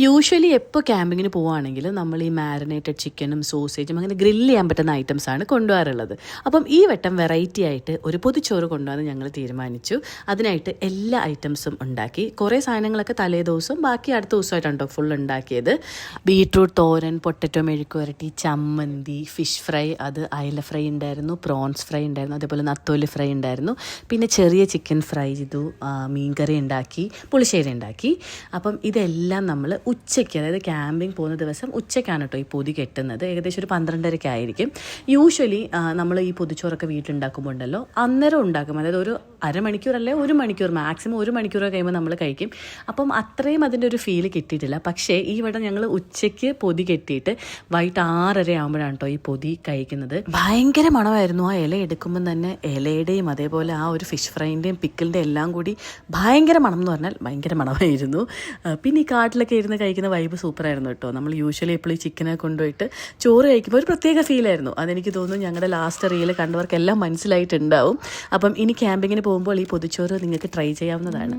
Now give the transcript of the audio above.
Usually എപ്പോൾ ക്യാമ്പിങ്ങിന് പോവുകയാണെങ്കിൽ നമ്മൾ ഈ മാരിനേറ്റഡ് ചിക്കനും സോസേജും അങ്ങനെ ഗ്രില്ല് ചെയ്യാൻ പറ്റുന്ന ഐറ്റംസാണ് കൊണ്ടുപോകാറുള്ളത്. അപ്പം ഈ വട്ടം വെറൈറ്റി ആയിട്ട് ഒരു പൊതിച്ചോറ് കൊണ്ടുപോകാൻ ഞങ്ങൾ തീരുമാനിച്ചു. അതിനായിട്ട് എല്ലാ ഐറ്റംസും ഉണ്ടാക്കി. കുറേ സാധനങ്ങളൊക്കെ തലേ ദിവസം ബാക്കി അടുത്ത ദിവസമായിട്ടാണ് ഫുൾ ഉണ്ടാക്കിയത്. ബീട്രൂട്ട് തോരൻ, പൊട്ടറ്റോ മെഴുക്ക് വരട്ടി, ചമ്മന്തി, ഫിഷ് ഫ്രൈ, അത് അയല ഫ്രൈ ഉണ്ടായിരുന്നു, പ്രോൺസ് ഫ്രൈ ഉണ്ടായിരുന്നു, അതേപോലെ നത്തോലി ഫ്രൈ ഉണ്ടായിരുന്നു, പിന്നെ ചെറിയ ചിക്കൻ ഫ്രൈ ചെയ്തു, മീൻകറി ഉണ്ടാക്കി, പുളിശ്ശേരി ഉണ്ടാക്കി. അപ്പം ഇതെല്ലാം നമ്മൾ ഉച്ചയ്ക്ക്, അതായത് ക്യാമ്പിങ് പോകുന്ന ദിവസം ഉച്ചയ്ക്കാണ് കേട്ടോ ഈ പൊതി കെട്ടുന്നത്. ഏകദേശം ഒരു 12:30 ആയിരിക്കും. യൂഷ്വലി നമ്മൾ ഈ പൊതിച്ചോറൊക്കെ വീട്ടിലുണ്ടാക്കുമ്പോൾ ഉണ്ടല്ലോ അന്നേരം ഉണ്ടാക്കും, അതായത് ഒരു അരമണിക്കൂർ അല്ലെ 1 മണിക്കൂർ, മാക്സിമം 1 മണിക്കൂർ കഴിയുമ്പോൾ നമ്മൾ കഴിക്കും. അപ്പം അത്രയും അതിൻ്റെ ഒരു ഫീൽ കിട്ടിയിട്ടില്ല. പക്ഷേ ഈ വട്ടം ഞങ്ങൾ ഉച്ചയ്ക്ക് പൊതി കെട്ടിയിട്ട് വൈകിട്ട് 6:30 ആകുമ്പോഴാണ് കേട്ടോ ഈ പൊതി കഴിക്കുന്നത്. ഭയങ്കര മണമായിരുന്നു. ആ ഇല എടുക്കുമ്പം തന്നെ ഇലയുടെയും അതേപോലെ ആ ഒരു ഫിഷ് ഫ്രൈൻ്റെയും പിക്കിളിൻ്റെയും എല്ലാം കൂടി ഭയങ്കര മണം എന്ന് പറഞ്ഞാൽ ഭയങ്കര മണമായിരുന്നു. പിന്നെ ഈ കാട്ടിലൊക്കെ ഇരുന്ന് കഴിക്കുന്ന വൈബ് സൂപ്പറായിരുന്നു കേട്ടോ. നമ്മൾ യൂഷ്വലി എപ്പോഴും ഈ ചിക്കനെ കൊണ്ടുപോയിട്ട് ചോറ് കഴിക്കുമ്പോൾ ഒരു പ്രത്യേക ഫീലായിരുന്നു. അതെനിക്ക് തോന്നുന്നു ഞങ്ങളുടെ ലാസ്റ്റ് റീൽ കണ്ടവർക്കെല്ലാം മനസ്സിലായിട്ടുണ്ടാവും. അപ്പം ഇനി ക്യാമ്പിങ്ങിന് പോകുമ്പോൾ ഈ പൊതിച്ചോറ് നിങ്ങൾക്ക് ട്രൈ ചെയ്യാവുന്നതാണ്.